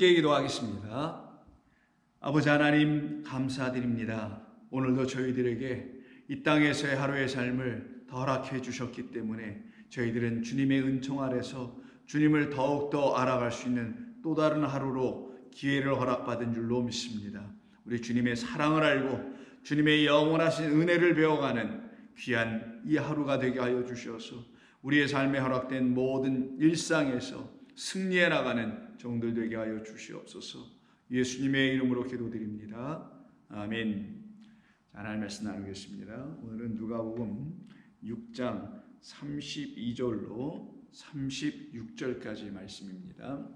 함께 기도하겠습니다. 아버지 하나님 감사드립니다. 오늘도 저희들에게 이 땅에서의 하루의 삶을 허락해 주셨기 때문에 저희들은 주님의 은총 아래서 주님을 더욱더 알아갈 수 있는 또 다른 하루로 기회를 허락받은 줄로 믿습니다. 우리 주님의 사랑을 알고 주님의 영원하신 은혜를 배워가는 귀한 이 하루가 되게 하여 주셔서 우리의 삶에 허락된 모든 일상에서 승리해 나가는 종들 되게 하여 주시옵소서. 예수님의 이름으로 기도드립니다. 아멘. 하나님 말씀 나누겠습니다. 오늘은 누가복음 6장 32절로 36절까지 말씀입니다.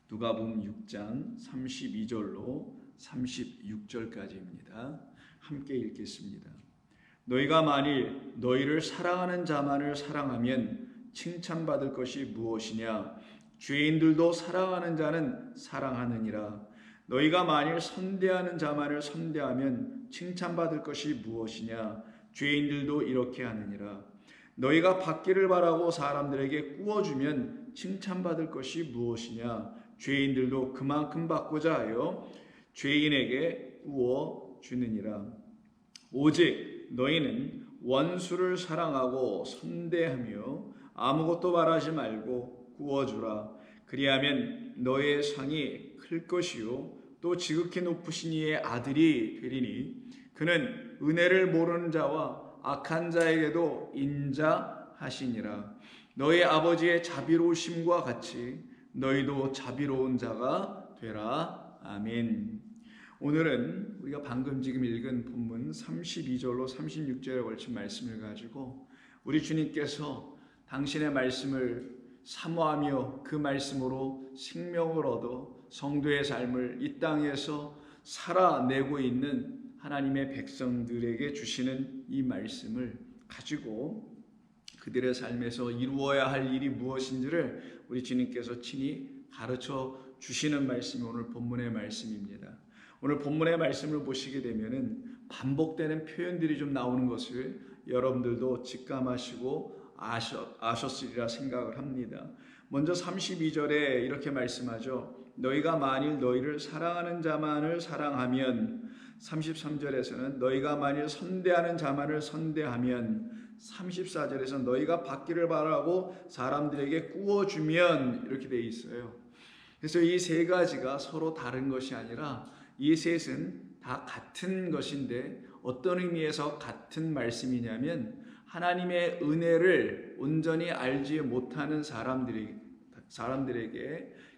누가복음 6장 32절로 36절까지입니다. 함께 읽겠습니다. 너희가 만일 너희를 사랑하는 자만을 사랑하면 칭찬받을 것이 무엇이냐? 죄인들도 사랑하는 자는 사랑하느니라. 너희가 만일 선대하는 자만을 선대하면 칭찬받을 것이 무엇이냐? 죄인들도 이렇게 하느니라. 너희가 받기를 바라고 사람들에게 구워주면 칭찬받을 것이 무엇이냐? 죄인들도 그만큼 받고자 하여 죄인에게 구워주느니라. 오직 너희는 원수를 사랑하고 선대하며 아무것도 말하지 말고 구워주라. 그리하면 너의 상이 클 것이요 또 지극히 높으신 이의 아들이 되리니 그는 은혜를 모르는 자와 악한 자에게도 인자하시니라. 너희 아버지의 자비로우심과 같이 너희도 자비로운 자가 되라. 아멘. 오늘은 우리가 방금 지금 읽은 본문 32절로 36절에 걸친 말씀을 가지고 우리 주님께서 당신의 말씀을 사모하며 그 말씀으로 생명을 얻어 성도의 삶을 이 땅에서 살아내고 있는 하나님의 백성들에게 주시는 이 말씀을 가지고 그들의 삶에서 이루어야 할 일이 무엇인지를 우리 주님께서 친히 가르쳐 주시는 말씀이 오늘 본문의 말씀입니다. 오늘 본문의 말씀을 보시게 되면은 반복되는 표현들이 좀 나오는 것을 여러분들도 직감하시고 아셨으리라 생각을 합니다. 먼저 32절에 이렇게 말씀하죠. 너희가 만일 너희를 사랑하는 자만을 사랑하면, 33절에서는 너희가 만일 선대하는 자만을 선대하면, 34절에서 너희가 받기를 바라고 사람들에게 구워주면, 이렇게 되어 있어요. 그래서 이 세 가지가 서로 다른 것이 아니라 이 셋은 다 같은 것인데 어떤 의미에서 같은 말씀이냐면 하나님의 은혜를 온전히 알지 못하는 사람들에게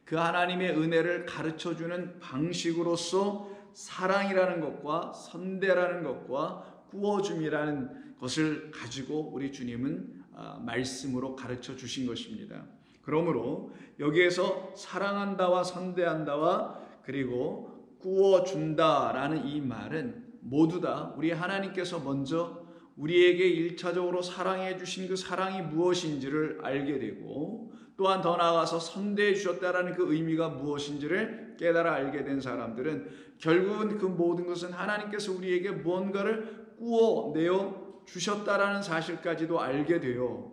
그 하나님의 은혜를 가르쳐주는 방식으로서 사랑이라는 것과 선대라는 것과 구워줌이라는 것을 가지고 우리 주님은 말씀으로 가르쳐 주신 것입니다. 그러므로 여기에서 사랑한다와 선대한다와 그리고 구워준다라는 이 말은 모두 다 우리 하나님께서 먼저 우리에게 1차적으로 사랑해 주신 그 사랑이 무엇인지를 알게 되고 또한 더 나아가서 선대해 주셨다라는 그 의미가 무엇인지를 깨달아 알게 된 사람들은 결국은 그 모든 것은 하나님께서 우리에게 무언가를 구워내어 주셨다라는 사실까지도 알게 되어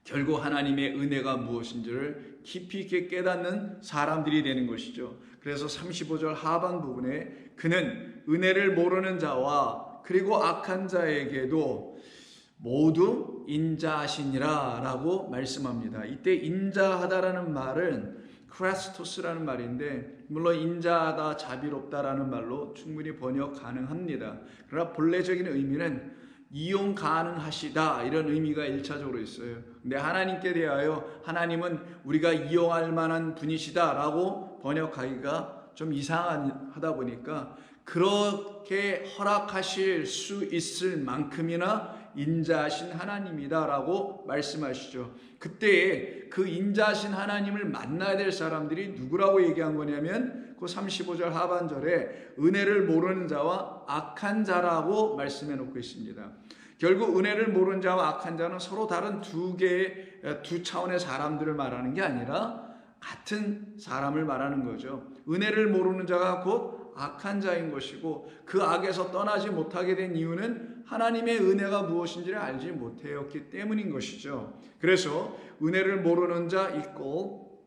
결국 하나님의 은혜가 무엇인지를 깊이 있게 깨닫는 사람들이 되는 것이죠. 그래서 35절 하반 부분에 그는 은혜를 모르는 자와 그리고 악한 자에게도 모두 인자하시니라 라고 말씀합니다. 이때 인자하다라는 말은 크라스토스라는 말인데 물론 인자하다, 자비롭다라는 말로 충분히 번역 가능합니다. 그러나 본래적인 의미는 이용 가능하시다 이런 의미가 1차적으로 있어요. 근데 하나님께 대하여 하나님은 우리가 이용할 만한 분이시다 라고 번역하기가 좀 이상하다 보니까 그렇게 허락하실 수 있을 만큼이나 인자하신 하나님이다 라고 말씀하시죠. 그때에 그 인자하신 하나님을 만나야 될 사람들이 누구라고 얘기한 거냐면 그 35절 하반절에 은혜를 모르는 자와 악한 자라고 말씀해 놓고 있습니다. 결국 은혜를 모르는 자와 악한 자는 서로 다른 두 차원의 사람들을 말하는 게 아니라 같은 사람을 말하는 거죠. 은혜를 모르는 자가 곧 악한 자인 것이고 그 악에서 떠나지 못하게 된 이유는 하나님의 은혜가 무엇인지를 알지 못하였기 때문인 것이죠. 그래서 은혜를 모르는 자 있고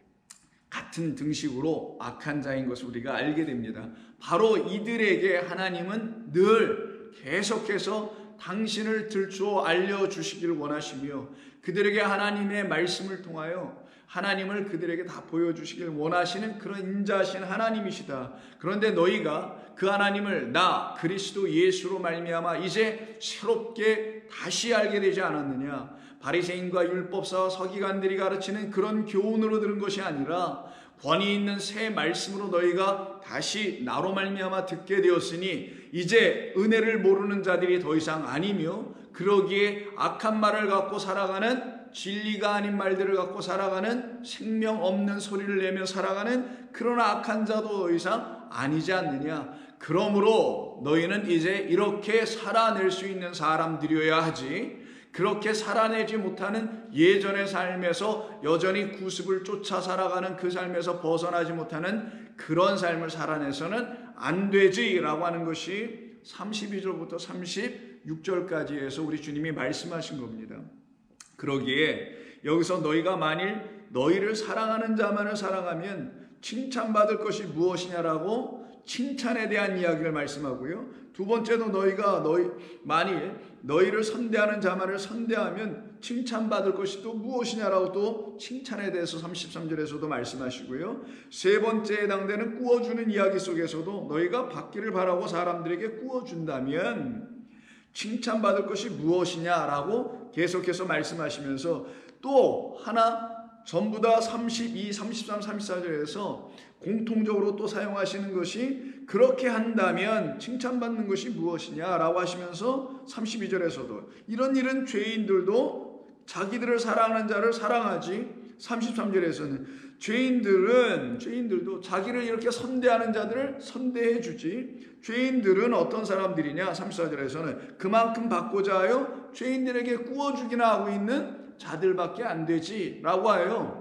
같은 등식으로 악한 자인 것을 우리가 알게 됩니다. 바로 이들에게 하나님은 늘 계속해서 당신을 들추어 알려주시기를 원하시며 그들에게 하나님의 말씀을 통하여 하나님을 그들에게 다 보여주시길 원하시는 그런 인자하신 하나님이시다. 그런데 너희가 그 하나님을 나 그리스도 예수로 말미암아 이제 새롭게 다시 알게 되지 않았느냐. 바리새인과 율법사와 서기관들이 가르치는 그런 교훈으로 들은 것이 아니라 권위 있는 새 말씀으로 너희가 다시 나로 말미암아 듣게 되었으니 이제 은혜를 모르는 자들이 더 이상 아니며 그러기에 악한 말을 갖고 살아가는 진리가 아닌 말들을 갖고 살아가는 생명 없는 소리를 내며 살아가는 그런 악한 자도 더 이상 아니지 않느냐. 그러므로 너희는 이제 이렇게 살아낼 수 있는 사람들이어야 하지, 그렇게 살아내지 못하는 예전의 삶에서 여전히 구습을 쫓아 살아가는 그 삶에서 벗어나지 못하는 그런 삶을 살아내서는 안 되지라고 하는 것이 32절부터 36절까지에서 우리 주님이 말씀하신 겁니다. 그러기에 여기서 너희가 만일 너희를 사랑하는 자만을 사랑하면 칭찬받을 것이 무엇이냐라고 칭찬에 대한 이야기를 말씀하고요. 두 번째도 너희가 만일 너희를 선대하는 자만을 선대하면 칭찬받을 것이 또 무엇이냐라고 또 칭찬에 대해서 33절에서도 말씀하시고요. 세 번째에 해당되는 꾸어주는 이야기 속에서도 너희가 받기를 바라고 사람들에게 꾸어준다면 칭찬받을 것이 무엇이냐라고 계속해서 말씀하시면서 또 하나 전부 다 32, 33, 34절에서 공통적으로 또 사용하시는 것이 그렇게 한다면 칭찬받는 것이 무엇이냐라고 하시면서 32절에서도 이런 일은 죄인들도 자기들을 사랑하는 자를 사랑하지. 33절에서는 죄인들도 자기를 이렇게 선대하는 자들을 선대해 주지. 죄인들은 어떤 사람들이냐? 34절에서는 그만큼 받고자 하여 죄인들에게 꾸어주기나 하고 있는 자들밖에 안 되지 라고 해요.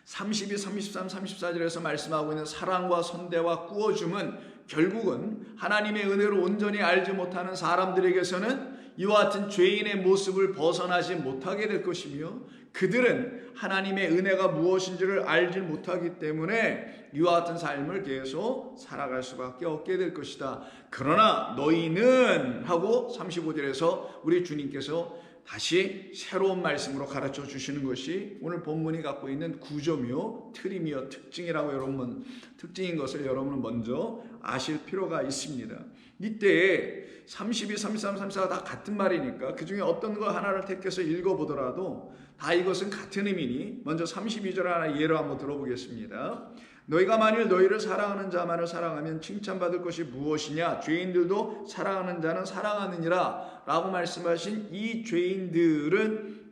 32, 33, 34절에서 말씀하고 있는 사랑과 선대와 꾸어줌은 결국은 하나님의 은혜를 온전히 알지 못하는 사람들에게서는 이와 같은 죄인의 모습을 벗어나지 못하게 될 것이며 그들은 하나님의 은혜가 무엇인지를 알지 못하기 때문에 이와 같은 삶을 계속 살아갈 수밖에 없게 될 것이다. 그러나 너희는 하고 35절에서 우리 주님께서 다시 새로운 말씀으로 가르쳐 주시는 것이 오늘 본문이 갖고 있는 구조며 틀이며 특징이라고 여러분 특징인 것을 여러분은 먼저 아실 필요가 있습니다. 이때 32, 33, 34가 다 같은 말이니까 그 중에 어떤 거 하나를 택해서 읽어보더라도 다 이것은 같은 의미니 먼저 32절 하나 예로 한번 들어보겠습니다. 너희가 만일 너희를 사랑하는 자만을 사랑하면 칭찬받을 것이 무엇이냐? 죄인들도 사랑하는 자는 사랑하느니라 라고 말씀하신 이 죄인들은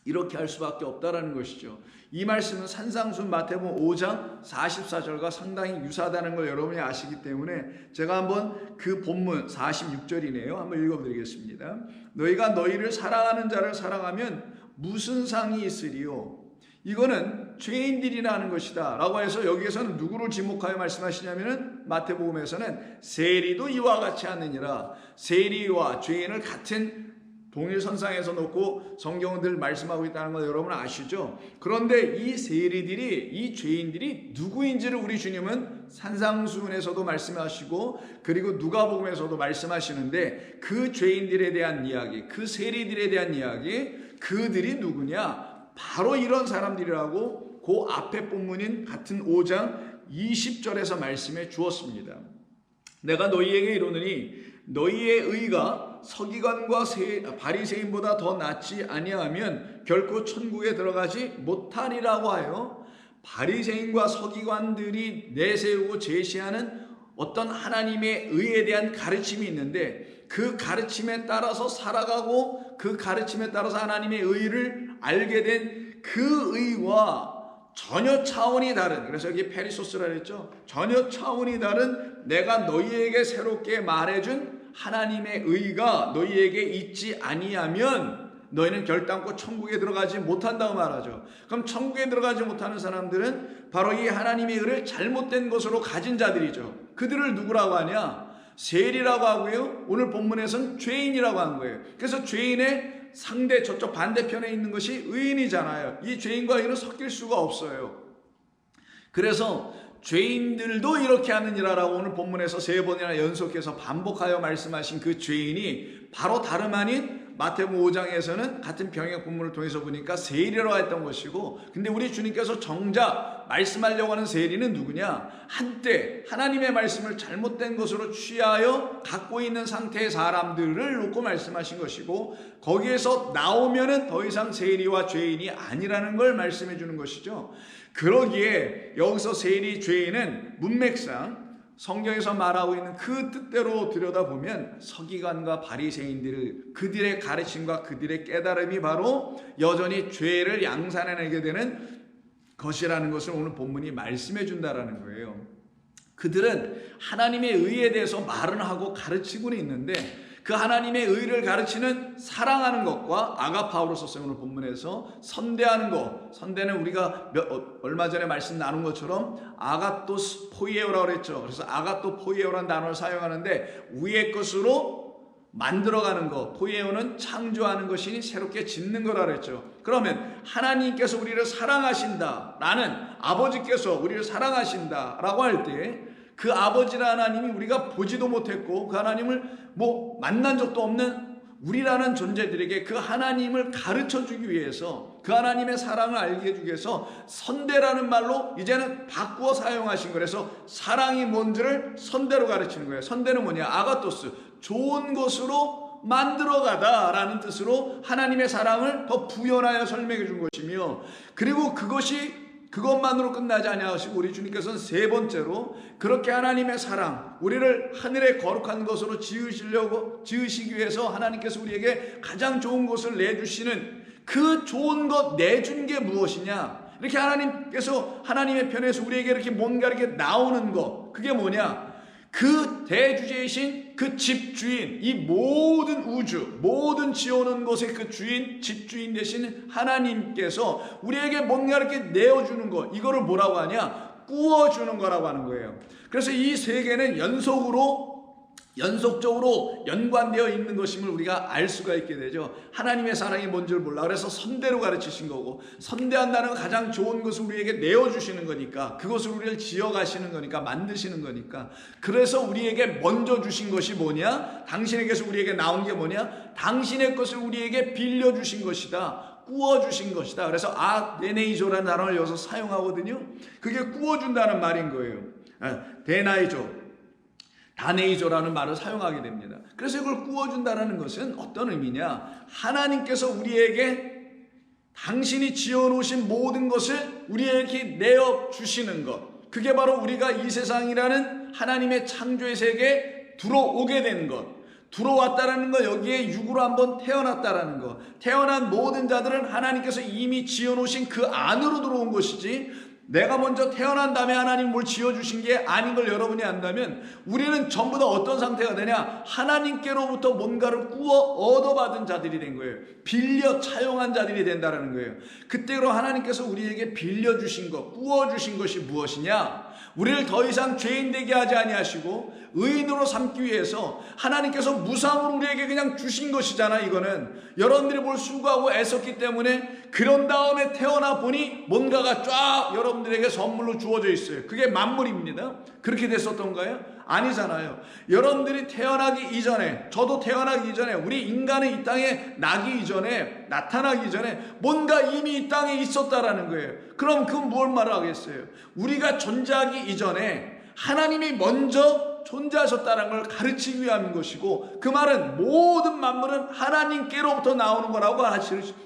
이렇게 할 수밖에 없다라는 것이죠. 이 말씀은 산상순 마태복음 5장 44절과 상당히 유사하다는 걸 여러분이 아시기 때문에 제가 한번 그 본문 46절이네요. 한번 읽어드리겠습니다. 너희가 너희를 사랑하는 자를 사랑하면 무슨 상이 있으리요? 이거는 죄인들이라는 것이다 라고 해서 여기에서는 누구를 지목하여 말씀하시냐면은 마태복음에서는 세리도 이와 같이 하느니라. 세리와 죄인을 같은 동일선상에서 놓고 성경은 늘 말씀하고 있다는 걸 여러분 아시죠? 그런데 이 세리들이, 이 죄인들이 누구인지를 우리 주님은 산상수훈에서도 말씀하시고 그리고 누가복음에서도 말씀하시는데 그 죄인들에 대한 이야기, 그 세리들에 대한 이야기, 그들이 누구냐? 바로 이런 사람들이라고 그 앞에 본문인 같은 5장 20절에서 말씀해 주었습니다. 내가 너희에게 이르노니 너희의 의가 서기관과 바리새인보다 더 낫지 아니하면 결코 천국에 들어가지 못하리라고 하여 바리새인과 서기관들이 내세우고 제시하는 어떤 하나님의 의에 대한 가르침이 있는데 그 가르침에 따라서 살아가고 그 가르침에 따라서 하나님의 의를 알게 된 그 의와 전혀 차원이 다른, 그래서 여기 페리소스라 그랬죠. 전혀 차원이 다른 내가 너희에게 새롭게 말해준 하나님의 의가 너희에게 있지 아니하면 너희는 결단코 천국에 들어가지 못한다고 말하죠. 그럼 천국에 들어가지 못하는 사람들은 바로 이 하나님의 의를 잘못된 것으로 가진 자들이죠. 그들을 누구라고 하냐? 세리라고 하고요. 오늘 본문에서는 죄인이라고 한 거예요. 그래서 죄인의 상대 저쪽 반대편에 있는 것이 의인이잖아요. 이 죄인과 의인은 섞일 수가 없어요. 그래서 죄인들도 이렇게 하느니라라고 오늘 본문에서 3번이나 연속해서 반복하여 말씀하신 그 죄인이 바로 다름 아닌 마태복음 5장에서는 같은 병역 본문을 통해서 보니까 세리라고 했던 것이고, 근데 우리 주님께서 정작 말씀하려고 하는 세리는 누구냐? 한때 하나님의 말씀을 잘못된 것으로 취하여 갖고 있는 상태의 사람들을 놓고 말씀하신 것이고, 거기에서 나오면은 더 이상 세리와 죄인이 아니라는 걸 말씀해 주는 것이죠. 그러기에 여기서 세리, 죄인은 문맥상 성경에서 말하고 있는 그 뜻대로 들여다보면 서기관과 바리새인들, 그들의 가르침과 그들의 깨달음이 바로 여전히 죄를 양산해내게 되는 것이라는 것을 오늘 본문이 말씀해 준다라는 거예요. 그들은 하나님의 의에 대해서 말은 하고 가르치고는 있는데, 그 하나님의 의를 가르치는 사랑하는 것과 아가파우로 썼어요. 오늘 본문에서 선대하는 것, 선대는 우리가 얼마 전에 말씀 나눈 것처럼 아가토스 포이에오라고 그랬죠. 그래서 아가토 포이에오라는 단어를 사용하는데 위의 것으로 만들어가는 것, 포이에오는 창조하는 것이니 새롭게 짓는 거라 그랬죠. 그러면 하나님께서 우리를 사랑하신다라는, 아버지께서 우리를 사랑하신다라고 할 때 그 아버지라는 하나님이 우리가 보지도 못했고 그 하나님을 만난 적도 없는 우리라는 존재들에게 그 하나님을 가르쳐주기 위해서, 그 하나님의 사랑을 알게 해주기 위해서 선대라는 말로 이제는 바꾸어 사용하신 거예요. 그래서 사랑이 뭔지를 선대로 가르치는 거예요. 선대는 뭐냐? 아가토스, 좋은 것으로 만들어가다라는 뜻으로 하나님의 사랑을 더 부연하여 설명해 준 것이며, 그리고 그것만으로 끝나지 아니하시고 우리 주님께서는 3번째로 그렇게 하나님의 사랑, 우리를 하늘의 거룩한 것으로 지으시기 위해서 하나님께서 우리에게 가장 좋은 것을 내주시는 그 좋은 것 내준 게 무엇이냐? 이렇게 하나님께서 하나님의 편에서 우리에게 이렇게 뭔가 이렇게 나오는 것, 그게 뭐냐? 그 대주제이신 그 집주인, 이 모든 우주, 모든 지어오는 것의 그 주인, 집주인 되신 하나님께서 우리에게 뭔가 이렇게 내어주는 것, 이거를 뭐라고 하냐? 꾸어주는 거라고 하는 거예요. 그래서 이 세 개는 연속적으로 연관되어 있는 것임을 우리가 알 수가 있게 되죠. 하나님의 사랑이 뭔지를 몰라. 그래서 선대로 가르치신 거고, 선대한다는 건 가장 좋은 것을 우리에게 내어주시는 거니까, 그것을 우리를 지어가시는 거니까, 만드시는 거니까. 그래서 우리에게 먼저 주신 것이 뭐냐? 당신에게서 우리에게 나온 게 뭐냐? 당신의 것을 우리에게 빌려주신 것이다. 꾸어주신 것이다. 그래서 데네이조라는 단어를 여기서 사용하거든요. 그게 꾸어준다는 말인 거예요. 다네이조라는 말을 사용하게 됩니다. 그래서 이걸 꾸어준다는 것은 어떤 의미냐? 하나님께서 우리에게 당신이 지어놓으신 모든 것을 우리에게 내어주시는 것, 그게 바로 우리가 이 세상이라는 하나님의 창조의 세계에 들어오게 된 것, 들어왔다라는 것, 여기에 육으로 한번 태어났다라는 것, 태어난 모든 자들은 하나님께서 이미 지어놓으신 그 안으로 들어온 것이지, 내가 먼저 태어난 다음에 하나님 뭘 지어주신 게 아닌 걸 여러분이 안다면 우리는 전부 다 어떤 상태가 되냐? 하나님께로부터 뭔가를 꾸어 얻어받은 자들이 된 거예요. 빌려 차용한 자들이 된다는 거예요. 그때로 하나님께서 우리에게 빌려주신 것, 꾸어주신 것이 무엇이냐? 우리를 더 이상 죄인 되게 하지 아니하시고 의인으로 삼기 위해서 하나님께서 무상으로 우리에게 그냥 주신 것이잖아. 이거는 여러분들이 뭘 수고하고 애썼기 때문에, 그런 다음에 태어나 보니 뭔가가 쫙 여러분들에게 선물로 주어져 있어요. 그게 만물입니다. 그렇게 됐었던가요? 아니잖아요. 여러분들이 태어나기 이전에, 저도 태어나기 이전에, 우리 인간은 이 땅에 나기 이전에, 나타나기 전에 뭔가 이미 이 땅에 있었다라는 거예요. 그럼 그건 뭘 말하겠어요? 우리가 존재하기 이전에 하나님이 먼저 존재하셨다는 걸 가르치기 위함인 것이고, 그 말은 모든 만물은 하나님께로부터 나오는 거라고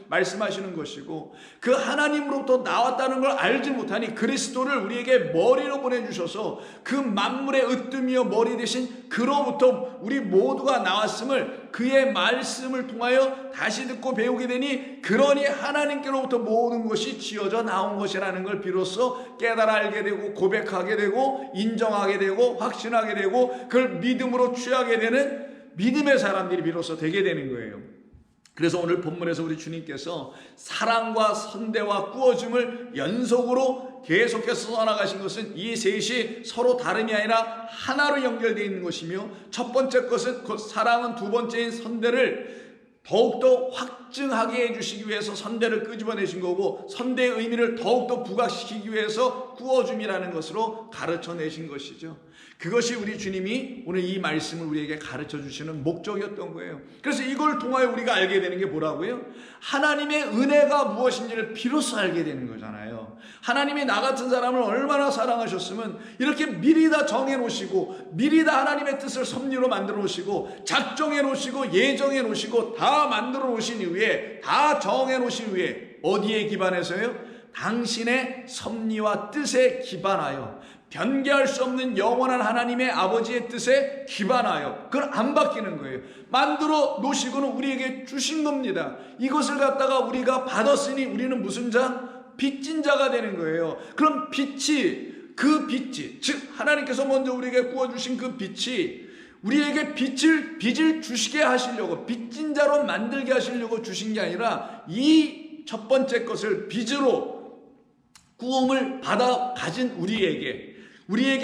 말씀하시는 것이고, 그 하나님으로부터 나왔다는 걸 알지 못하니 그리스도를 우리에게 머리로 보내주셔서 그 만물의 으뜸이요 머리 대신 그로부터 우리 모두가 나왔음을 그의 말씀을 통하여 다시 듣고 배우게 되니, 그러니 하나님께로부터 모든 것이 지어져 나온 것이라는 걸 비로소 깨달아 알게 되고, 고백하게 되고, 인정하게 되고, 확신하게 되고, 그걸 믿음으로 취하게 되는 믿음의 사람들이 비로소 되게 되는 거예요. 그래서 오늘 본문에서 우리 주님께서 사랑과 선대와 꾸어줌을 연속으로 계속해서 써나가신 것은 이 셋이 서로 다름이 아니라 하나로 연결되어 있는 것이며, 첫 번째 것은 그 사랑은 두 번째인 선대를 더욱더 확증하게 해주시기 위해서 선대를 끄집어내신 거고, 선대의 의미를 더욱더 부각시키기 위해서 구워줌이라는 것으로 가르쳐내신 것이죠. 그것이 우리 주님이 오늘 이 말씀을 우리에게 가르쳐 주시는 목적이었던 거예요. 그래서 이걸 통하여 우리가 알게 되는 게 뭐라고요? 하나님의 은혜가 무엇인지를 비로소 알게 되는 거잖아요. 하나님이 나 같은 사람을 얼마나 사랑하셨으면 이렇게 미리 다 정해 놓으시고, 미리 다 하나님의 뜻을 섭리로 만들어 놓으시고, 작정해 놓으시고, 예정해 놓으시고, 다 만들어 놓으신 이후에, 다 정해 놓으신 이후에 어디에 기반해서요? 당신의 섭리와 뜻에 기반하여, 변개할 수 없는 영원한 하나님의 아버지의 뜻에 기반하여, 그건 안 바뀌는 거예요. 만들어 놓으시고는 우리에게 주신 겁니다. 이것을 갖다가 우리가 받았으니 우리는 무슨 자? 빚진 자가 되는 거예요. 그럼 그 빛이, 즉 하나님께서 먼저 우리에게 구워주신 그 빛이 우리에게 빚을 주시게 하시려고, 빚진 자로 만들게 하시려고 주신 게 아니라, 이 첫 번째 것을 빚으로 구원을 받아 가진 우리에게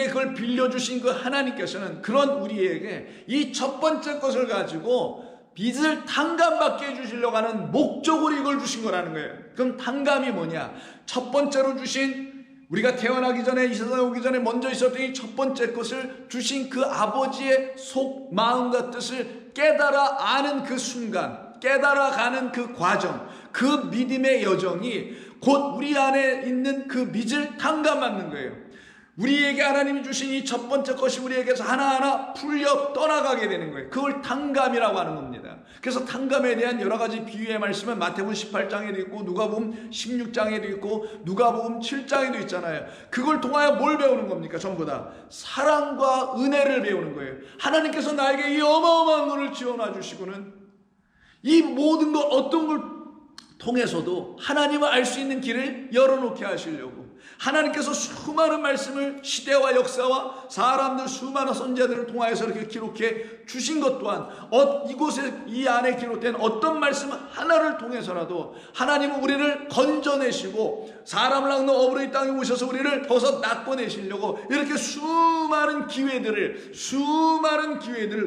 그걸 빌려주신 그 하나님께서는 그런 우리에게 이 첫 번째 것을 가지고 빚을 탕감받게 해주시려고 하는 목적으로 이걸 주신 거라는 거예요. 그럼 탕감이 뭐냐? 첫 번째로 주신, 우리가 태어나기 전에, 이 세상에 오기 전에 먼저 있었던 이 첫 번째 것을 주신 그 아버지의 속 마음과 뜻을 깨달아 아는 그 순간, 깨달아가는 그 과정, 그 믿음의 여정이 곧 우리 안에 있는 그 빚을 탕감받는 거예요. 우리에게 하나님이 주신 이 첫 번째 것이 우리에게서 하나하나 풀려 떠나가게 되는 거예요. 그걸 탕감이라고 하는 겁니다. 그래서 탕감에 대한 여러 가지 비유의 말씀은 마태복음 18장에도 있고, 누가복음 16장에도 있고, 누가복음 7장에도 있잖아요. 그걸 통하여 뭘 배우는 겁니까? 전부 다 사랑과 은혜를 배우는 거예요. 하나님께서 나에게 이 어마어마한 것을 지어놔 주시고는 이 모든 것, 어떤 걸 통해서도 하나님을 알 수 있는 길을 열어놓게 하시려고, 하나님께서 수많은 말씀을 시대와 역사와 사람들, 수많은 선지자들을 통하여서 이렇게 기록해 주신 것 또한, 이곳에 이 안에 기록된 어떤 말씀 하나를 통해서라도 하나님은 우리를 건져내시고 사람을 낚는 어부로 이 땅에 오셔서 우리를 벗어 낚아내시려고 이렇게 수많은 기회들을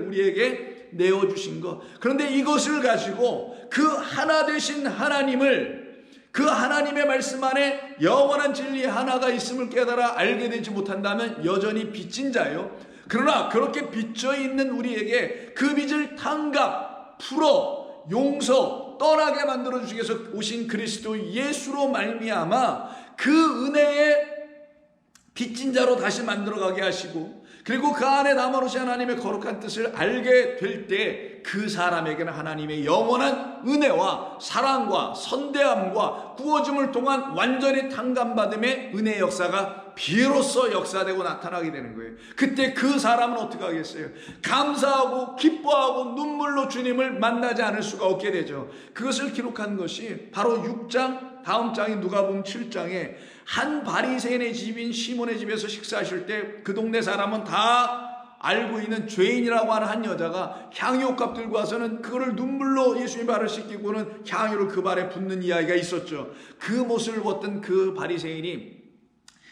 우리에게 내어주신 것. 그런데 이것을 가지고 그 하나 되신 하나님을, 그 하나님의 말씀 안에 영원한 진리 하나가 있음을 깨달아 알게 되지 못한다면 여전히 빚진 자요. 그러나 그렇게 빚져 있는 우리에게 그 빚을 탕감, 풀어, 용서, 떠나게 만들어 주시기 위해서 오신 그리스도 예수로 말미암아 그 은혜의 빚진 자로 다시 만들어가게 하시고, 그리고 그 안에 남아오신 하나님의 거룩한 뜻을 알게 될 때 그 사람에게는 하나님의 영원한 은혜와 사랑과 선대함과 구워줌을 통한 완전히 탕감받음의 은혜의 역사가 비로소 역사되고 나타나게 되는 거예요. 그때 그 사람은 어떻게 하겠어요? 감사하고 기뻐하고 눈물로 주님을 만나지 않을 수가 없게 되죠. 그것을 기록한 것이 바로 6장, 다음 장인 누가복음 7장에 한 바리새인의 집인 시몬의 집에서 식사하실 때 그 동네 사람은 다 알고 있는 죄인이라고 하는 한 여자가 향유옥합 들고 와서는 그거를 눈물로 예수님 발을 씻기고는 향유를 그 발에 붓는 이야기가 있었죠. 그 모습을 봤던 그 바리새인이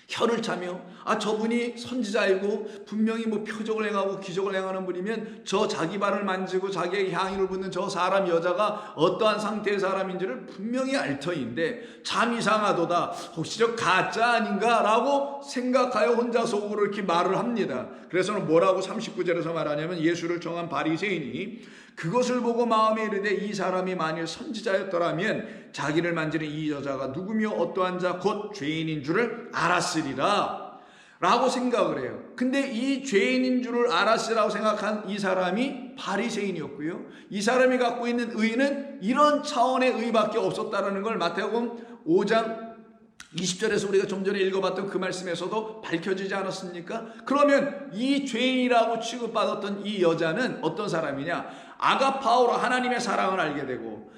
혀를 차며, 저분이 선지자이고 분명히 표적을 행하고 기적을 행하는 분이면 저 자기 발을 만지고 자기에게 향유를 붓는 저 사람 여자가 어떠한 상태의 사람인지를 분명히 알 터인데 참 이상하도다, 혹시 저 가짜 아닌가 라고 생각하여 혼자 속으로 이렇게 말을 합니다. 그래서는 뭐라고 39절에서 말하냐면, 예수를 정한 바리새인이 그것을 보고 마음에 이르되 이 사람이 만일 선지자였더라면 자기를 만지는 이 여자가 누구며 어떠한 자 곧 죄인인 줄을 알았으리라 라고 생각을 해요. 근데 이 죄인인 줄을 알았으라고 생각한 이 사람이 바리새인이었고요, 이 사람이 갖고 있는 의는 이런 차원의 의밖에 없었다라는 걸 마태복음 5장 20절에서 우리가 좀 전에 읽어봤던 그 말씀에서도 밝혀지지 않았습니까? 그러면 이 죄인이라고 취급받았던 이 여자는 어떤 사람이냐? 아가파오로 하나님의 사랑을 알게 되고,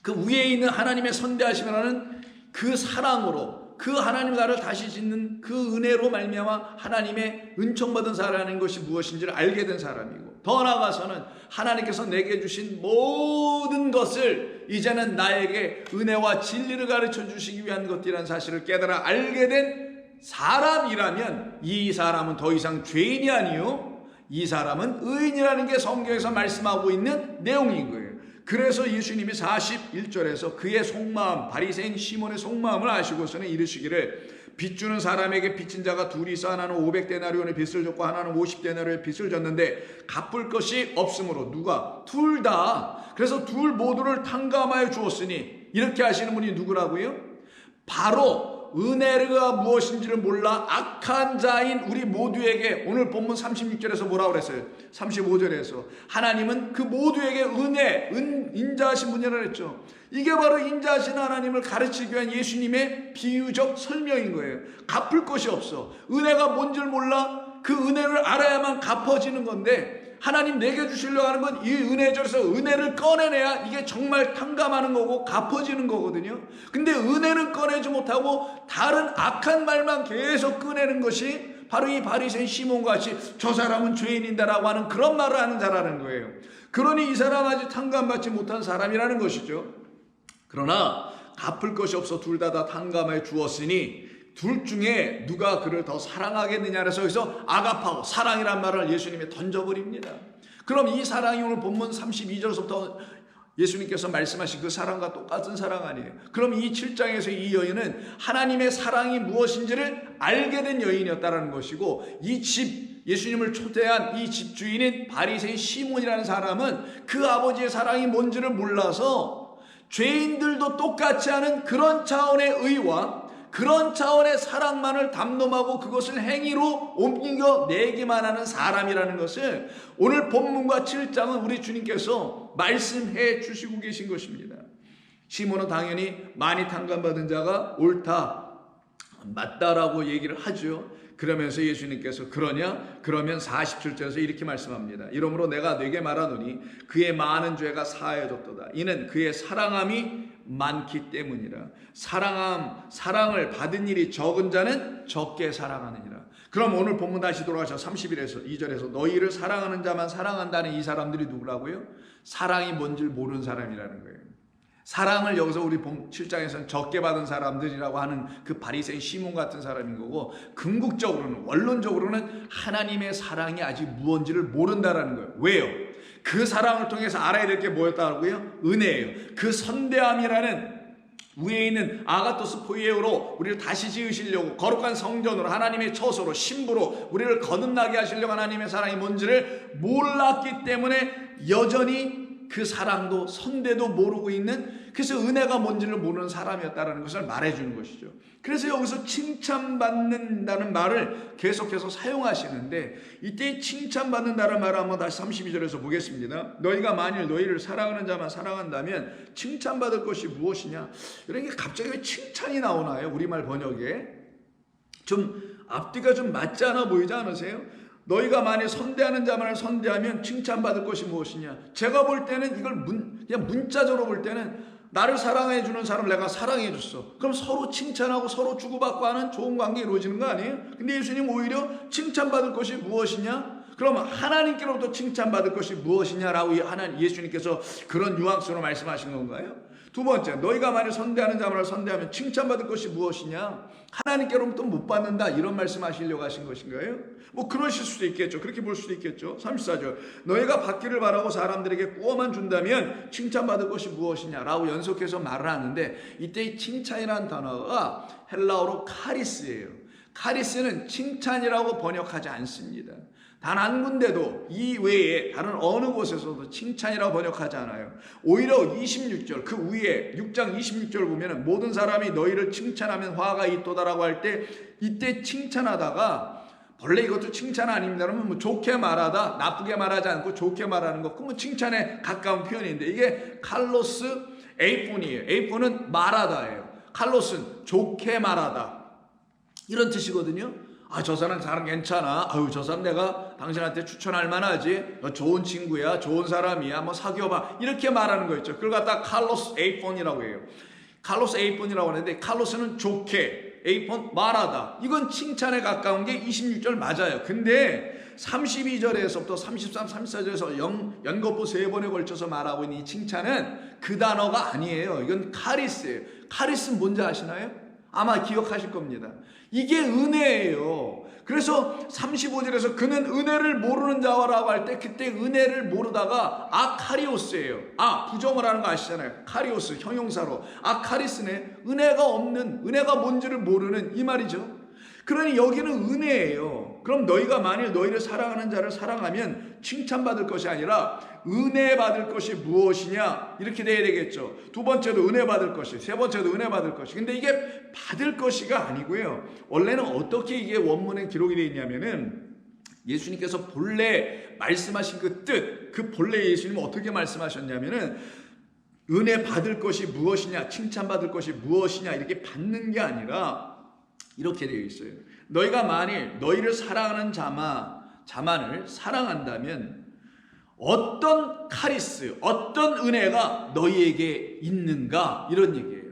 그 위에 있는 하나님의 선대하심이라는 그 사랑으로 그 하나님 나라를 다시 짓는 그 은혜로 말미암아 하나님의 은총받은 사람인 것이 무엇인지를 알게 된 사람이고, 더 나아가서는 하나님께서 내게 주신 모든 것을 이제는 나에게 은혜와 진리를 가르쳐 주시기 위한 것이라는 사실을 깨달아 알게 된 사람이라면 이 사람은 더 이상 죄인이 아니요, 이 사람은 의인이라는 게 성경에서 말씀하고 있는 내용인 거예요. 그래서 예수님이 41절에서 그의 속마음, 바리새인 시몬의 속마음을 아시고서는 이르시기를 빚 주는 사람에게 빚진 자가 둘이 있어 하나는 500데나리온의 빚을 졌고 하나는 50데나리온의 빚을 졌는데 갚을 것이 없으므로 누가? 둘 다. 그래서 둘 모두를 탕감하여 주었으니 이렇게 하시는 분이 누구라고요? 바로 은혜가 무엇인지를 몰라 악한 자인 우리 모두에게, 오늘 본문 36절에서 뭐라고 그랬어요? 35절에서 하나님은 그 모두에게 인자하신 분이라고 했죠. 이게 바로 인자하신 하나님을 가르치기 위한 예수님의 비유적 설명인 거예요. 갚을 것이 없어. 은혜가 뭔지를 몰라. 그 은혜를 알아야만 갚아지는 건데, 하나님 내게 주시려고 하는 건 이 은혜절에서 은혜를 꺼내내야 이게 정말 탕감하는 거고 갚아지는 거거든요. 근데 은혜는 꺼내지 못하고 다른 악한 말만 계속 꺼내는 것이 바로 이 바리새인 시몬과 같이 저 사람은 죄인인다라고 하는 그런 말을 하는 자라는 거예요. 그러니 이 사람 아직 탕감받지 못한 사람이라는 것이죠. 그러나 갚을 것이 없어 둘 다 탕감해 주었으니 둘 중에 누가 그를 더 사랑하겠느냐 그래서 여기서 아가파오, 사랑이란 말을 예수님이 던져버립니다. 그럼 이 사랑이 오늘 본문 32절에서부터 예수님께서 말씀하신 그 사랑과 똑같은 사랑 아니에요? 그럼 이 7장에서 이 여인은 하나님의 사랑이 무엇인지를 알게 된 여인이었다는 것이고, 이 집, 예수님을 초대한 이 집주인인 바리새인 시몬이라는 사람은 그 아버지의 사랑이 뭔지를 몰라서 죄인들도 똑같이 하는 그런 차원의 의와 그런 차원의 사랑만을 담론하고 그것을 행위로 옮겨내기만 하는 사람이라는 것을 오늘 본문과 7장은 우리 주님께서 말씀해 주시고 계신 것입니다. 시몬은 당연히 많이 탕감받은 자가 옳다, 맞다라고 얘기를 하죠. 그러면서 예수님께서 그러냐? 그러면 47절에서 이렇게 말씀합니다. 이러므로 내가 네게 말하노니 그의 많은 죄가 사하여졌도다. 이는 그의 사랑함이 많기 때문이라. 사랑을 받은 일이 적은 자는 적게 사랑하느니라. 그럼 오늘 본문 다시 돌아가서 31에서 2절에서 너희를 사랑하는 자만 사랑한다는 이 사람들이 누구라고요? 사랑이 뭔지를 모르는 사람이라는 거예요. 사랑을 여기서 우리 7장에서는 적게 받은 사람들이라고 하는 그 바리새인 시몬 같은 사람인 거고, 궁극적으로는, 원론적으로는 하나님의 사랑이 아직 무언지를 모른다라는 거예요. 왜요? 그 사랑을 통해서 알아야 될 게 뭐였다고요? 은혜예요. 그 선대함이라는 위에 있는 아가토스 포이에오로 우리를 다시 지으시려고, 거룩한 성전으로, 하나님의 처소로, 신부로 우리를 거듭나게 하시려고 하나님의 사랑이 뭔지를 몰랐기 때문에 여전히 그 사랑도 선대도 모르고 있는, 그래서 은혜가 뭔지를 모르는 사람이었다는 것을 말해주는 것이죠. 그래서 여기서 칭찬받는다는 말을 계속해서 사용하시는데, 이때 칭찬받는다는 말을 한번 다시 32절에서 보겠습니다. 너희가 만일 너희를 사랑하는 자만 사랑한다면 칭찬받을 것이 무엇이냐? 이런 게 갑자기 왜 칭찬이 나오나요? 우리말 번역에 좀 앞뒤가 좀 맞지 않아 보이지 않으세요? 너희가 만일 선대하는 자만을 선대하면 칭찬받을 것이 무엇이냐? 제가 볼 때는 이걸 그냥 문자적으로 볼 때는 나를 사랑해 주는 사람을 내가 사랑해 줬어. 그럼 서로 칭찬하고 서로 주고받고 하는 좋은 관계 이루어지는 거 아니에요? 근데 예수님 오히려 칭찬받을 것이 무엇이냐? 그러면 하나님께로부터 칭찬받을 것이 무엇이냐라고 예수님께서 그런 뉘앙스로 말씀하신 건가요? 두 번째, 너희가 만일 선대하는 자만을 선대하면 칭찬받을 것이 무엇이냐? 하나님께로부터 못 받는다, 이런 말씀하시려고 하신 것인가요? 뭐 그러실 수도 있겠죠. 그렇게 볼 수도 있겠죠. 34절, 너희가 받기를 바라고 사람들에게 구워만 준다면 칭찬받을 것이 무엇이냐라고 연속해서 말을 하는데, 이때 이 칭찬이라는 단어가 헬라어로 카리스예요. 카리스는 칭찬이라고 번역하지 않습니다. 단 한 군데도 이 외에 다른 어느 곳에서도 칭찬이라고 번역하지 않아요. 오히려 26절, 그 위에 6장 26절 보면 모든 사람이 너희를 칭찬하면 화가 있도다라고 할 때, 이때 칭찬하다가 원래 이것도 칭찬 아닙니다. 그러면 뭐 좋게 말하다, 나쁘게 말하지 않고 좋게 말하는 거, 그러면 칭찬에 가까운 표현인데, 이게 칼로스 에이폰이에요. 에이폰은 말하다예요. 칼로스는 좋게 말하다, 이런 뜻이거든요. 아, 저 사람 괜찮아. 아유, 저 사람 내가 당신한테 추천할 만하지. 좋은 친구야, 좋은 사람이야, 뭐 사귀어봐, 이렇게 말하는 거 있죠. 그걸 갖다 칼로스 에이폰이라고 해요. 칼로스 에이폰이라고 하는데, 칼로스는 좋게, 에이폰 말하다, 이건 칭찬에 가까운 게 26절 맞아요. 근데 32절에서부터 33, 34절에서 연거푸 3번에 걸쳐서 말하고 있는 이 칭찬은 그 단어가 아니에요. 이건 카리스예요. 카리스는 뭔지 아시나요? 아마 기억하실 겁니다. 이게 은혜예요. 그래서 35절에서 그는 은혜를 모르는 자라고 할 때 그때 은혜를 모르다가 아카리오스예요. 부정을 하는 거 아시잖아요. 카리오스 형용사로 아카리스네. 은혜가 없는, 은혜가 뭔지를 모르는 이 말이죠. 그러니 여기는 은혜예요. 그럼 너희가 만일 너희를 사랑하는 자를 사랑하면 칭찬받을 것이 아니라 은혜 받을 것이 무엇이냐 이렇게 돼야 되겠죠. 두 번째도 은혜 받을 것이, 세 번째도 은혜 받을 것이. 근데 이게 받을 것이가 아니고요. 원래는 어떻게 이게 원문에 기록이 되어 있냐면은 예수님께서 본래 말씀하신 그 뜻, 그 본래 예수님은 어떻게 말씀하셨냐면은 은혜 받을 것이 무엇이냐, 칭찬받을 것이 무엇이냐 이렇게 받는 게 아니라 이렇게 되어 있어요. 너희가 만일 너희를 사랑하는 자만을 사랑한다면 어떤 카리스, 어떤 은혜가 너희에게 있는가 이런 얘기예요.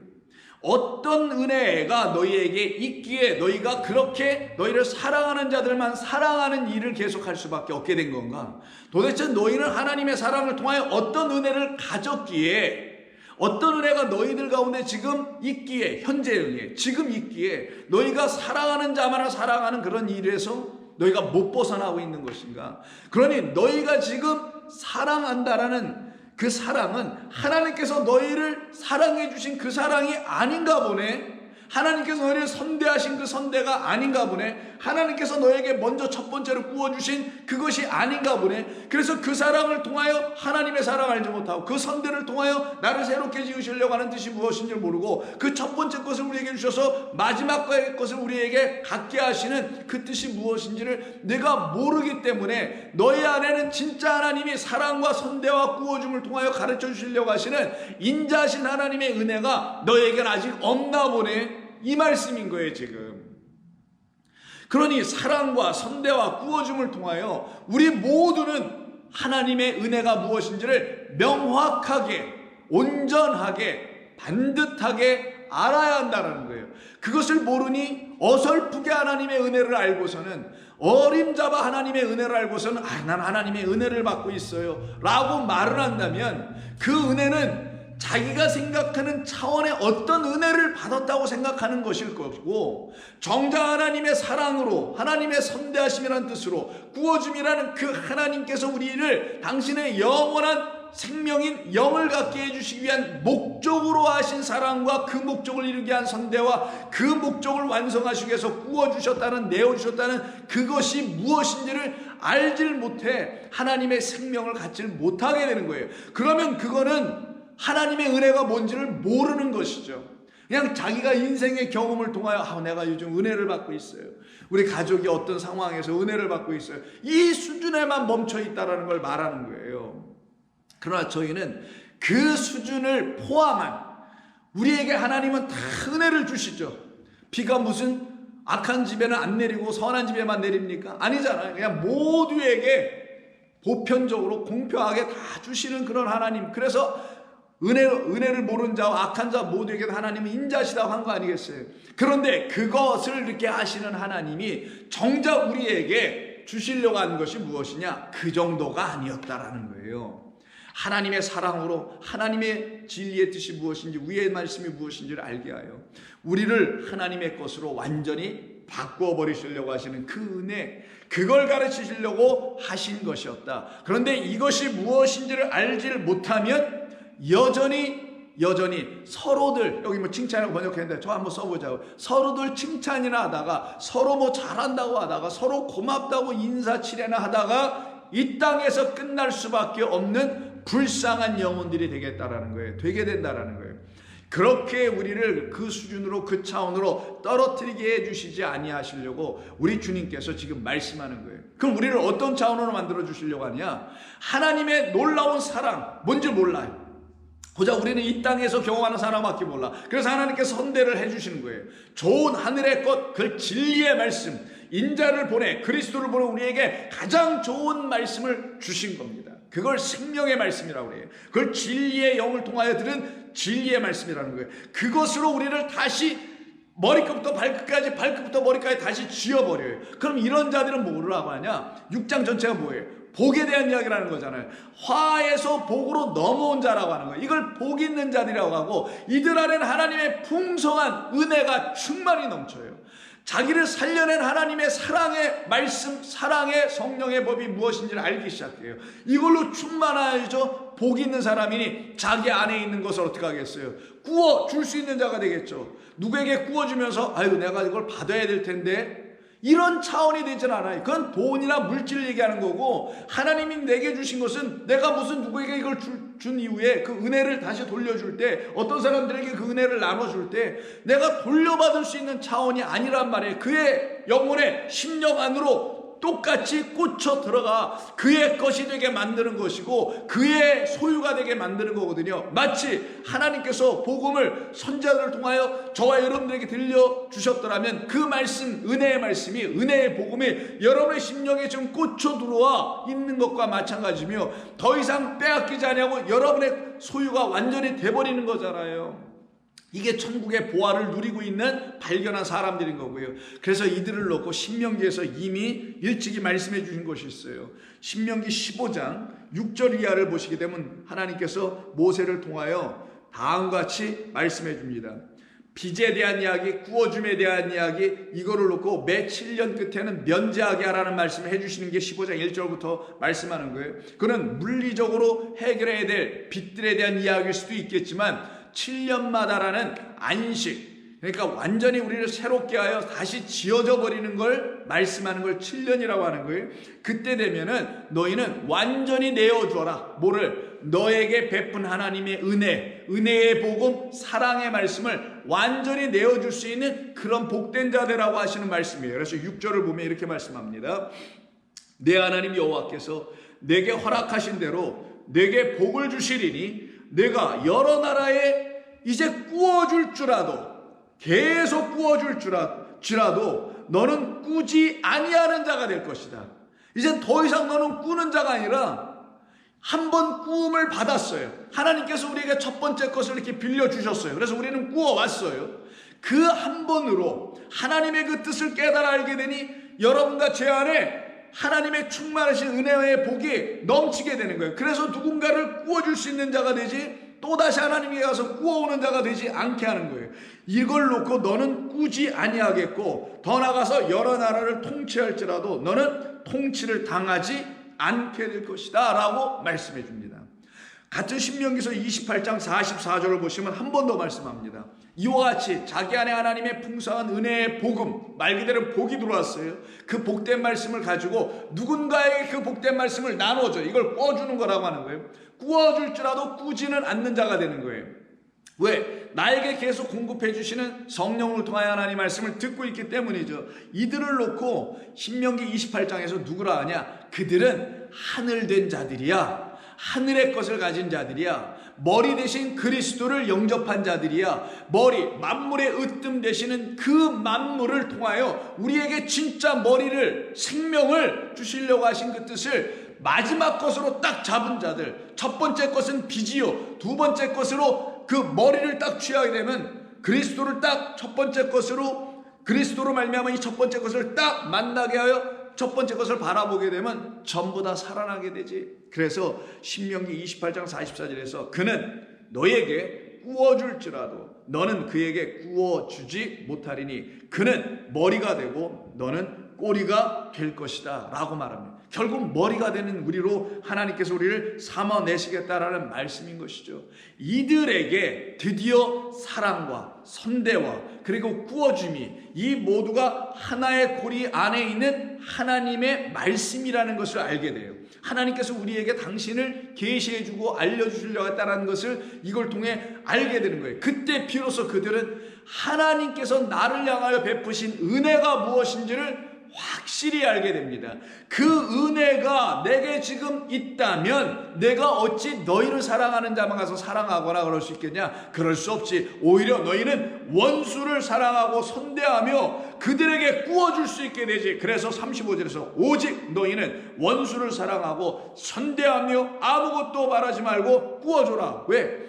어떤 은혜가 너희에게 있기에 너희가 그렇게 너희를 사랑하는 자들만 사랑하는 일을 계속할 수밖에 없게 된 건가? 도대체 너희는 하나님의 사랑을 통하여 어떤 은혜를 가졌기에, 어떤 은혜가 너희들 가운데 지금 있기에, 현재 은혜, 지금 있기에 너희가 사랑하는 자만을 사랑하는 그런 일에서 너희가 못 벗어나고 있는 것인가? 그러니 너희가 지금 사랑한다라는 그 사랑은 하나님께서 너희를 사랑해 주신 그 사랑이 아닌가 보네. 하나님께서 너희를 선대하신 그 선대가 아닌가 보네. 하나님께서 너에게 먼저 첫 번째로 구워주신 그것이 아닌가 보네. 그래서 그 사랑을 통하여 하나님의 사랑을 알지 못하고 그 선대를 통하여 나를 새롭게 지으시려고 하는 뜻이 무엇인지 모르고 그 첫 번째 것을 우리에게 주셔서 마지막 것을 우리에게 갖게 하시는 그 뜻이 무엇인지를 내가 모르기 때문에 너희 안에는 진짜 하나님이 사랑과 선대와 구워줌을 통하여 가르쳐 주시려고 하시는 인자하신 하나님의 은혜가 너에게는 아직 없나 보네. 이 말씀인 거예요 지금. 그러니 사랑과 선대와 구워줌을 통하여 우리 모두는 하나님의 은혜가 무엇인지를 명확하게, 온전하게, 반듯하게 알아야 한다는 거예요. 그것을 모르니 어설프게 하나님의 은혜를 알고서는, 어림잡아 하나님의 은혜를 알고서는 난 하나님의 은혜를 받고 있어요 라고 말을 한다면 그 은혜는 자기가 생각하는 차원의 어떤 은혜를 받았다고 생각하는 것일 것이고, 정작 하나님의 사랑으로, 하나님의 선대하심이라는 뜻으로 구워줌이라는 그 하나님께서 우리를 당신의 영원한 생명인 영을 갖게 해주시기 위한 목적으로 하신 사랑과 그 목적을 이루게 한 선대와 그 목적을 완성하시기 위해서 구워주셨다는, 내어주셨다는 그것이 무엇인지를 알질 못해 하나님의 생명을 갖지 못하게 되는 거예요. 그러면 그거는 하나님의 은혜가 뭔지를 모르는 것이죠. 그냥 자기가 인생의 경험을 통하여 내가 요즘 은혜를 받고 있어요. 우리 가족이 어떤 상황에서 은혜를 받고 있어요. 이 수준에만 멈춰 있다는 걸 말하는 거예요. 그러나 저희는 그 수준을 포함한, 우리에게 하나님은 다 은혜를 주시죠. 비가 무슨 악한 집에는 안 내리고 선한 집에만 내립니까? 아니잖아요. 그냥 모두에게 보편적으로 공평하게 다 주시는 그런 하나님. 그래서 은혜를 모르는 자와 악한 자 모두에게 하나님은 인자시다고 한 거 아니겠어요? 그런데 그것을 이렇게 하시는 하나님이 정작 우리에게 주시려고 하는 것이 무엇이냐? 그 정도가 아니었다라는 거예요. 하나님의 사랑으로 하나님의 진리의 뜻이 무엇인지, 위의 말씀이 무엇인지를 알게 하여 우리를 하나님의 것으로 완전히 바꾸어 버리시려고 하시는 그 은혜, 그걸 가르치시려고 하신 것이었다. 그런데 이것이 무엇인지를 알지를 못하면 여전히 서로들, 여기 뭐 칭찬이라고 번역했는데 저 한번 써보자고, 서로들 칭찬이나 하다가 서로 뭐 잘한다고 하다가 서로 고맙다고 인사치레나 하다가 이 땅에서 끝날 수밖에 없는 불쌍한 영혼들이 되겠다라는 거예요. 되게 된다라는 거예요. 그렇게 우리를 그 수준으로, 그 차원으로 떨어뜨리게 해주시지 아니하시려고 우리 주님께서 지금 말씀하는 거예요. 그럼 우리를 어떤 차원으로 만들어 주시려고 하냐? 하나님의 놀라운 사랑, 뭔지 몰라요. 고작 우리는 이 땅에서 경험하는 사람밖에 몰라. 그래서 하나님께서 선대를 해주시는 거예요. 좋은 하늘의 것, 그 진리의 말씀, 인자를 보내, 그리스도를 보내 우리에게 가장 좋은 말씀을 주신 겁니다. 그걸 생명의 말씀이라고 그래요. 그걸 진리의 영을 통하여 들은 진리의 말씀이라는 거예요. 그것으로 우리를 다시 머리끝부터 발끝까지, 발끝부터 머리까지 다시 지어버려요. 그럼 이런 자들은 뭐라고 하냐? 6장 전체가 뭐예요? 복에 대한 이야기라는 거잖아요. 화에서 복으로 넘어온 자라고 하는 거예요. 이걸 복 있는 자들이라고 하고, 이들 안에는 하나님의 풍성한 은혜가 충만히 넘쳐요. 자기를 살려낸 하나님의 사랑의 말씀, 사랑의 성령의 법이 무엇인지를 알기 시작해요. 이걸로 충만하여져 복 있는 사람이니 자기 안에 있는 것을 어떻게 하겠어요? 구워 줄 수 있는 자가 되겠죠. 누구에게 구워주면서 아유 내가 이걸 받아야 될 텐데, 이런 차원이 되진 않아요. 그건 돈이나 물질을 얘기하는 거고, 하나님이 내게 주신 것은 내가 무슨 누구에게 이걸 준 이후에 그 은혜를 다시 돌려줄 때, 어떤 사람들에게 그 은혜를 나눠줄 때 내가 돌려받을 수 있는 차원이 아니란 말이에요. 그의 영혼의 심령 안으로 똑같이 꽂혀 들어가 그의 것이 되게 만드는 것이고 그의 소유가 되게 만드는 거거든요. 마치 하나님께서 복음을 선지자들을 통하여 저와 여러분들에게 들려주셨더라면 그 말씀, 은혜의 말씀이, 은혜의 복음이 여러분의 심령에 지금 꽂혀 들어와 있는 것과 마찬가지며 더 이상 빼앗기지 않냐고 여러분의 소유가 완전히 돼버리는 거잖아요. 이게 천국의 보화를 누리고 있는 발견한 사람들인 거고요. 그래서 이들을 놓고 신명기에서 이미 일찍이 말씀해 주신 것이 있어요. 신명기 15장 6절 이하를 보시게 되면 하나님께서 모세를 통하여 다음과 같이 말씀해 줍니다. 빚에 대한 이야기, 구워줌에 대한 이야기, 이거를 놓고 매 7년 끝에는 면제하게 하라는 말씀을 해주시는 게 15장 1절부터 말씀하는 거예요. 그는 물리적으로 해결해야 될 빚들에 대한 이야기일 수도 있겠지만 7년마다라는 안식, 그러니까 완전히 우리를 새롭게 하여 다시 지어져 버리는 걸 말씀하는 걸 7년이라고 하는 거예요. 그때 되면은 너희는 완전히 내어주어라. 뭐를? 너에게 베푼 하나님의 은혜, 은혜의 복음, 사랑의 말씀을 완전히 내어줄 수 있는 그런 복된 자들이라고 하시는 말씀이에요. 그래서 6절을 보면 이렇게 말씀합니다. 내 하나님 여호와께서 내게 허락하신 대로 내게 복을 주시리니 내가 여러 나라에 이제 구워줄 줄라도, 계속 구워줄 줄라도 너는 꾸지 아니하는 자가 될 것이다. 이제 더 이상 너는 꾸는 자가 아니라 한 번 구움을 받았어요. 하나님께서 우리에게 첫 번째 것을 이렇게 빌려주셨어요. 그래서 우리는 구워왔어요. 그 한 번으로 하나님의 그 뜻을 깨달아 알게 되니 여러분과 제 안에 하나님의 충만하신 은혜의 복이 넘치게 되는 거예요. 그래서 누군가를 구워줄 수 있는 자가 되지 또다시 하나님께 가서 구워오는 자가 되지 않게 하는 거예요. 이걸 놓고 너는 꾸지 아니하겠고 더 나아가서 여러 나라를 통치할지라도 너는 통치를 당하지 않게 될 것이다 라고 말씀해 줍니다. 같은 신명기서 28장 44절을 보시면 한 번 더 말씀합니다. 이와 같이 자기 안에 하나님의 풍성한 은혜의 복음, 말 그대로 복이 들어왔어요. 그 복된 말씀을 가지고 누군가에게 그 복된 말씀을 나눠줘. 이걸 구워주는 거라고 하는 거예요. 구워줄지라도 꾸지는 않는 자가 되는 거예요. 왜? 나에게 계속 공급해 주시는 성령을 통하여 하나님 말씀을 듣고 있기 때문이죠. 이들을 놓고 신명기 28장에서 누구라 하냐? 그들은 하늘된 자들이야. 하늘의 것을 가진 자들이야. 머리 대신 그리스도를 영접한 자들이야. 머리, 만물의 으뜸 되시는 그 만물을 통하여 우리에게 진짜 머리를, 생명을 주시려고 하신 그 뜻을 마지막 것으로 딱 잡은 자들. 첫 번째 것은 빚이요, 두 번째 것으로 그 머리를 딱 취하게 되면 그리스도를 딱 첫 번째 것으로, 그리스도로 말미암아 이 첫 번째 것을 딱 만나게 하여 첫 번째 것을 바라보게 되면 전부 다 살아나게 되지. 그래서 신명기 28장 44절에서 그는 너에게 구워줄지라도 너는 그에게 구워주지 못하리니 그는 머리가 되고 너는 꼬리가 될 것이다 라고 말합니다. 결국 머리가 되는 우리로 하나님께서 우리를 삼아내시겠다라는 말씀인 것이죠. 이들에게 드디어 사랑과 선대와 그리고 구워줌이 이 모두가 하나의 고리 안에 있는 하나님의 말씀이라는 것을 알게 돼요. 하나님께서 우리에게 당신을 계시해주고 알려주시려고 했다는 것을 이걸 통해 알게 되는 거예요. 그때 비로소 그들은 하나님께서 나를 향하여 베푸신 은혜가 무엇인지를 확실히 알게 됩니다. 그 은혜가 내게 지금 있다면 내가 어찌 너희를 사랑하는 자만 가서 사랑하거나 그럴 수 있겠냐? 그럴 수 없지. 오히려 너희는 원수를 사랑하고 선대하며 그들에게 구워줄 수 있게 되지. 그래서 35절에서 오직 너희는 원수를 사랑하고 선대하며 아무것도 말하지 말고 구워줘라. 왜?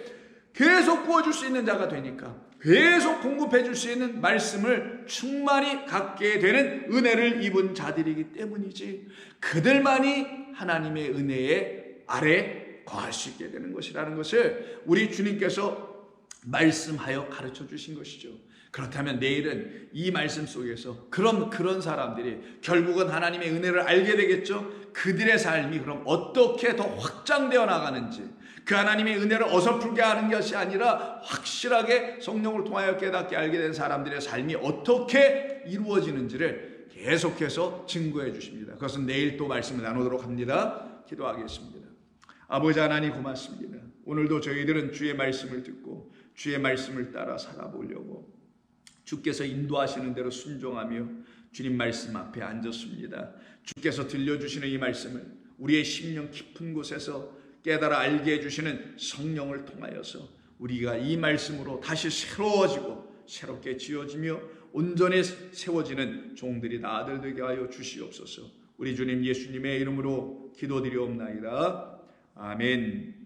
계속 구워줄 수 있는 자가 되니까. 계속 공급해 줄 수 있는 말씀을 충만히 갖게 되는 은혜를 입은 자들이기 때문이지. 그들만이 하나님의 은혜의 아래 거할 수 있게 되는 것이라는 것을 우리 주님께서 말씀하여 가르쳐 주신 것이죠. 그렇다면 내일은 이 말씀 속에서 그런 사람들이 결국은 하나님의 은혜를 알게 되겠죠. 그들의 삶이 그럼 어떻게 더 확장되어 나가는지, 그 하나님의 은혜를 어설프게 하는 것이 아니라 확실하게 성령을 통하여 깨닫게 알게 된 사람들의 삶이 어떻게 이루어지는지를 계속해서 증거해 주십니다. 그것은 내일 또 말씀을 나누도록 합니다. 기도하겠습니다. 아버지 하나님 고맙습니다. 오늘도 저희들은 주의 말씀을 듣고 주의 말씀을 따라 살아보려고 주께서 인도하시는 대로 순종하며 주님 말씀 앞에 앉았습니다. 주께서 들려주시는 이 말씀을 우리의 심령 깊은 곳에서 깨달아 알게 해주시는 성령을 통하여서 우리가 이 말씀으로 다시 새로워지고 새롭게 지어지며 온전히 세워지는 종들이 다 아들 되게 하여 주시옵소서. 우리 주님 예수님의 이름으로 기도드리옵나이다. 아멘.